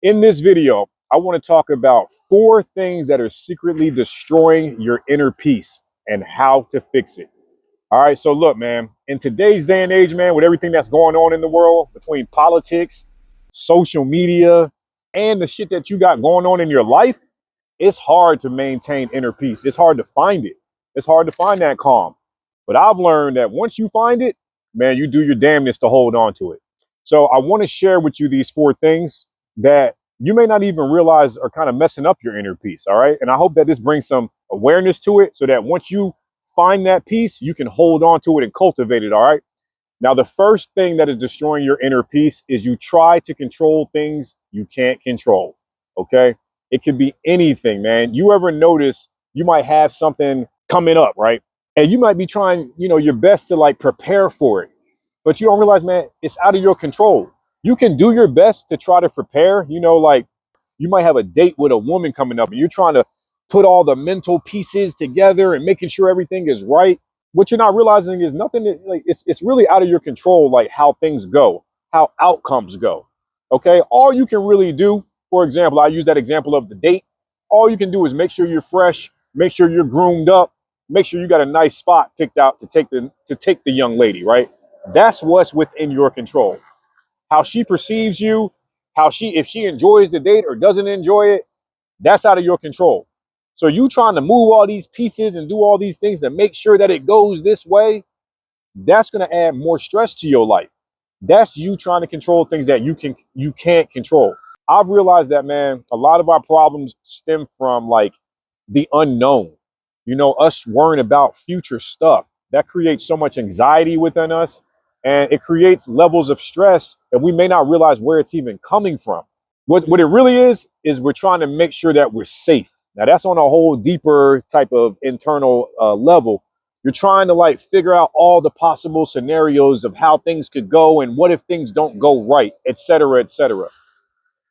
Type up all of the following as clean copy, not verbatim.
In this video, I want to talk about 4 things that are secretly destroying your inner peace and how to fix it. All right, so look, man, in today's day and age, man, with everything that's going on in the world between politics, social media, and the shit that you got going on in your life, it's hard to maintain inner peace. It's hard to find it. It's hard to find that calm. But I've learned that once you find it, man, you do your damnedest to hold on to it. So I want to share with you these 4 things that you may not even realize are kind of messing up your inner peace. All right. And I hope that this brings some awareness to it so that once you find that peace, you can hold on to it and cultivate it. All right. Now, the first thing that is destroying your inner peace is you try to control things you can't control. Okay. It could be anything, man. You ever notice you might have something coming up, right? And you might be trying, your best to like prepare for it, but you don't realize, man, it's out of your control. You can do your best to try to prepare, like you might have a date with a woman coming up and you're trying to put all the mental pieces together and making sure everything is right. What you're not realizing is nothing like it's really out of your control, like how things go, how outcomes go. Okay. All you can really do, for example, I use that example of the date. All you can do is make sure you're fresh, make sure you're groomed up, make sure you got a nice spot picked out to take the young lady, right? That's what's within your control. How she perceives you, if she enjoys the date or doesn't enjoy it, that's out of your control. So you trying to move all these pieces and do all these things to make sure that it goes this way, that's going to add more stress to your life. That's you trying to control things that you can't control. I've realized that, man, a lot of our problems stem from like the unknown. Us worrying about future stuff. That creates so much anxiety within us, and it creates levels of stress that we may not realize where it's even coming from. What it really is we're trying to make sure that we're safe. Now that's on a whole deeper type of internal level. You're trying to like figure out all the possible scenarios of how things could go and what if things don't go right, et cetera, et cetera.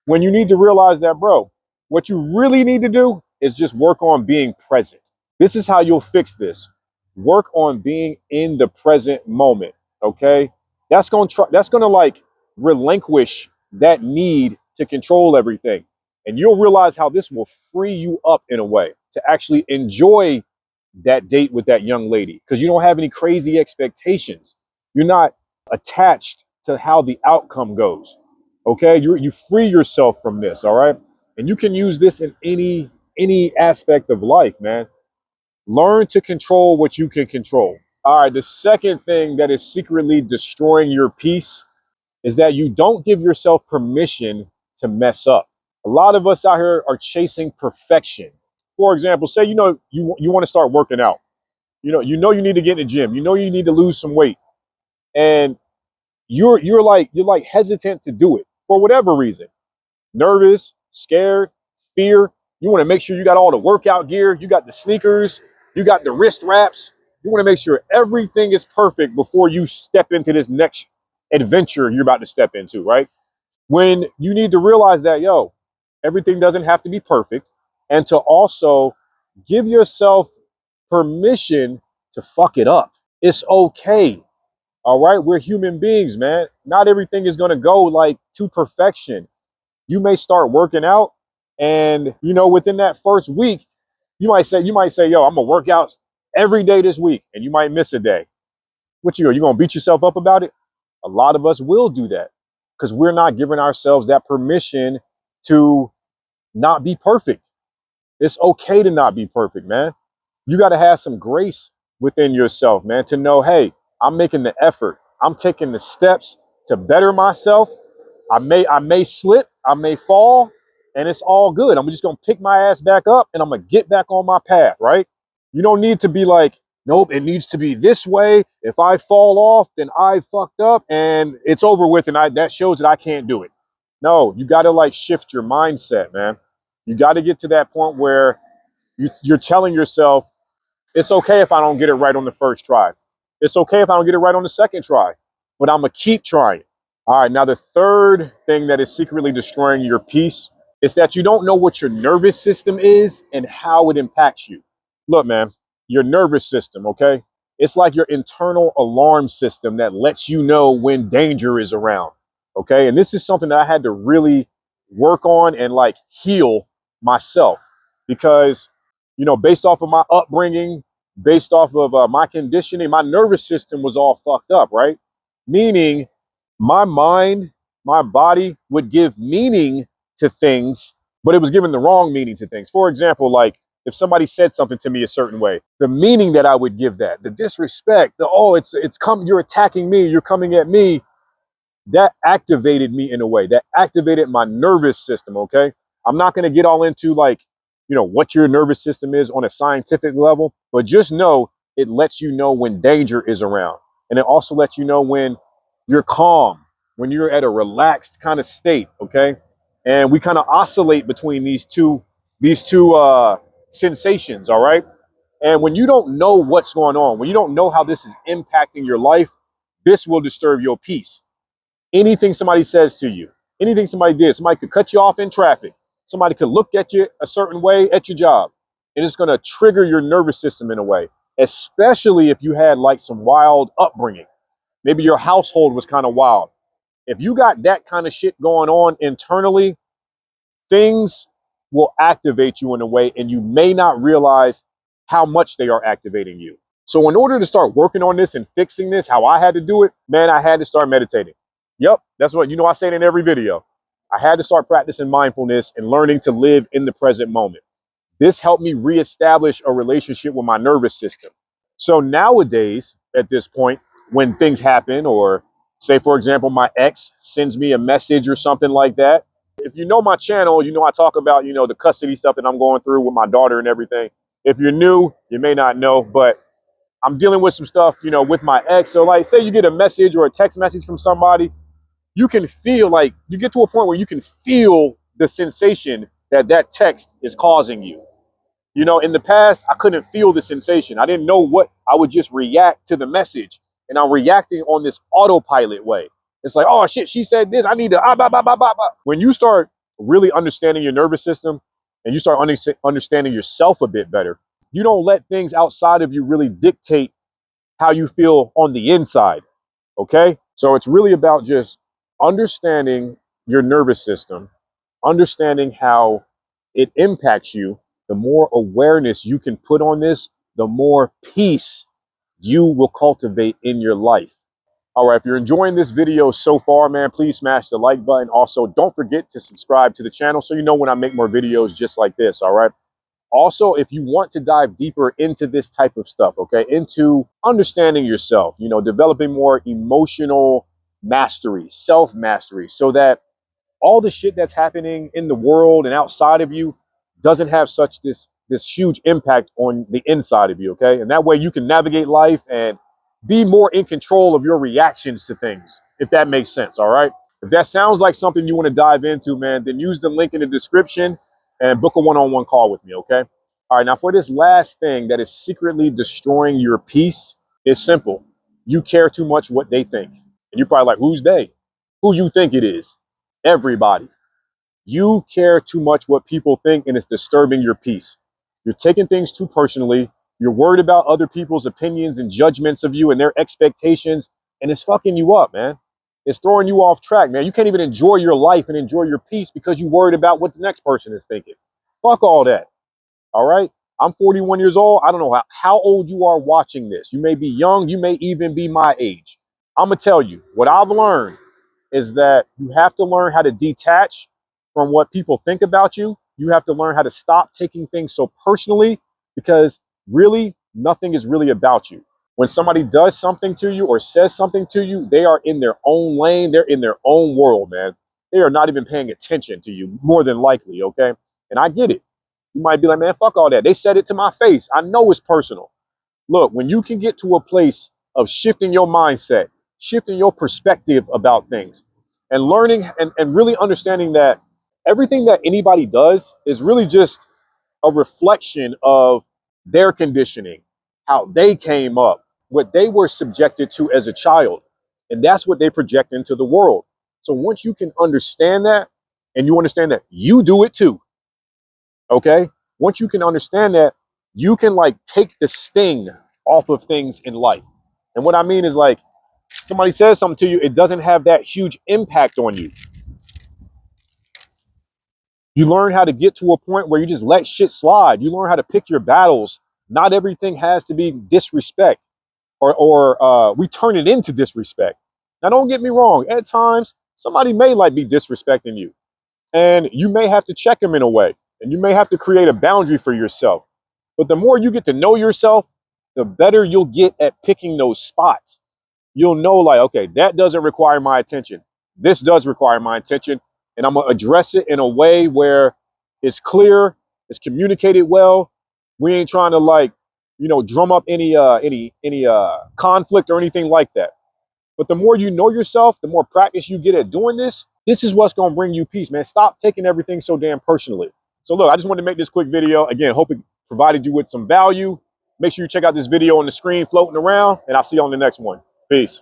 When you need to realize that, bro, what you really need to do is just work on being present. This is how you'll fix this. Work on being in the present moment. Okay. That's going to like relinquish that need to control everything. And you'll realize how this will free you up in a way to actually enjoy that date with that young lady because you don't have any crazy expectations. You're not attached to how the outcome goes. Okay, you free yourself from this. All right, and you can use this in any aspect of life, man. Learn to control what you can control. All right, the second thing that is secretly destroying your peace is that you don't give yourself permission to mess up. A lot of us out here are chasing perfection. For example, say you want to start working out. You need to get in the gym. You need to lose some weight, and you're like hesitant to do it for whatever reason. Nervous, scared, fear. You want to make sure you got all the workout gear, you got the sneakers, you got the wrist wraps. You want to make sure everything is perfect before you step into this next adventure you're about to step into, right? When you need to realize that, everything doesn't have to be perfect, and to also give yourself permission to fuck it up. It's okay. All right. We're human beings, man. Not everything is going to go like to perfection. You may start working out and, within that first week, you might say, yo, I'm going to work out every day this week. And you might miss a day. You going to beat yourself up about it? A lot of us will do that because we're not giving ourselves that permission to not be perfect. It's okay to not be perfect, man. You got to have some grace within yourself, man, to know, hey, I'm making the effort. I'm taking the steps to better myself. I may slip, I may fall, and it's all good. I'm just gonna pick my ass back up and I'm gonna get back on my path, right? You don't need to be like, nope, it needs to be this way. If I fall off, then I fucked up and it's over with, and that shows that I can't do it. No, you gotta like shift your mindset, man. You gotta get to that point where you're telling yourself, it's okay if I don't get it right on the first try. It's okay if I don't get it right on the second try, but I'm gonna keep trying. All right, now the third thing that is secretly destroying your peace is that you don't know what your nervous system is and how it impacts you. Look, man, your nervous system, okay? It's like your internal alarm system that lets you know when danger is around, okay? And this is something that I had to really work on and like heal myself, because, you know, based off of my upbringing, based off of my conditioning, my nervous system was all fucked up, right? Meaning my mind, my body would give meaning to things, but it was giving the wrong meaning to things. For example, like if somebody said something to me a certain way, the meaning that I would give that, the disrespect, the, oh, it's come, you're attacking me, you're coming at me, that activated me in a way that activated my nervous system. Okay, I'm not going to get all into like, you know, what your nervous system is on a scientific level, but just know it lets you know when danger is around, and it also lets you know when you're calm, when you're at a relaxed kind of state. Okay, and we kind of oscillate between these two sensations. All right, and when you don't know what's going on, when you don't know how this is impacting your life, this will disturb your peace. Anything somebody says to you, anything somebody did, somebody could cut you off in traffic, somebody could look at you a certain way at your job, and it's going to trigger your nervous system in a way, especially if you had like some wild upbringing. Maybe your household was kind of wild. If you got that kind of shit going on internally, things will activate you in a way, and you may not realize how much they are activating you. So in order to start working on this and fixing this, how I had to do it, man, I had to start meditating. Yep, that's what, you know, I say it in every video. I had to start practicing mindfulness and learning to live in the present moment. This helped me reestablish a relationship with my nervous system. So nowadays, at this point, when things happen, or say, for example, my ex sends me a message or something like that, if you know my channel, you know I talk about, you know, the custody stuff that I'm going through with my daughter and everything. If you're new, you may not know, but I'm dealing with some stuff, you know, with my ex. So like, say you get a message or a text message from somebody, you can feel like, you get to a point where you can feel the sensation that that text is causing you. You know, in the past, I couldn't feel the sensation. I didn't know what, I would just react to the message, and I'm reacting on this autopilot way. It's like, oh shit, she said this, I need to, bah, bah, bah, bah, bah. When you start really understanding your nervous system and you start understanding yourself a bit better, you don't let things outside of you really dictate how you feel on the inside. Okay. So it's really about just understanding your nervous system, understanding how it impacts you. The more awareness you can put on this, the more peace you will cultivate in your life. All right, if you're enjoying this video so far, man, please smash the like button. Also, don't forget to subscribe to the channel so you know when I make more videos just like this. All right. Also, if you want to dive deeper into this type of stuff, okay, into understanding yourself, you know, developing more emotional mastery, self mastery, so that all the shit that's happening in the world and outside of you doesn't have such this huge impact on the inside of you, okay? And that way you can navigate life and be more in control of your reactions to things, if that makes sense, all right? If that sounds like something you want to dive into, man, then use the link in the description and book a one-on-one call with me, okay? All right, now for this last thing that is secretly destroying your peace, it's simple. You care too much what they think. And you're probably like, who's they? Who you think it is? Everybody. You care too much what people think, and it's disturbing your peace. You're taking things too personally. You're worried about other people's opinions and judgments of you and their expectations, and it's fucking you up, man. It's throwing you off track, man. You can't even enjoy your life and enjoy your peace because you're worried about what the next person is thinking. Fuck all that. All right. I'm 41 years old. I don't know how old you are watching this. You may be young. You may even be my age. I'm going to tell you what I've learned is that you have to learn how to detach from what people think about you. You have to learn how to stop taking things so personally, because really nothing is really about you. When somebody does something to you or says something to you, they are in their own lane. They're in their own world, man. They are not even paying attention to you, more than likely. Okay. And I get it. You might be like, man, fuck all that. They said it to my face. I know it's personal. Look, when you can get to a place of shifting your mindset, shifting your perspective about things, and learning and really understanding that everything that anybody does is really just a reflection of their conditioning, how they came up, what they were subjected to as a child. And that's what they project into the world. So once you can understand that, and you understand that you do it too, okay? Once you can understand that, you can like take the sting off of things in life. And what I mean is, like, somebody says something to you, it doesn't have that huge impact on you. You learn how to get to a point where you just let shit slide. You learn how to pick your battles. Not everything has to be disrespect, or we turn it into disrespect. Now, don't get me wrong. At times, somebody may like be disrespecting you, and you may have to check them in a way, and you may have to create a boundary for yourself. But the more you get to know yourself, the better you'll get at picking those spots. You'll know, like, okay, that doesn't require my attention. This does require my attention, and I'm gonna address it in a way where it's clear, it's communicated well. We ain't trying to, like, drum up any conflict or anything like that. But the more you know yourself, the more practice you get at doing this. This is what's gonna bring you peace, man. Stop taking everything so damn personally. So look, I just wanted to make this quick video. Again, hope it provided you with some value. Make sure you check out this video on the screen floating around, and I'll see you on the next one. Peace.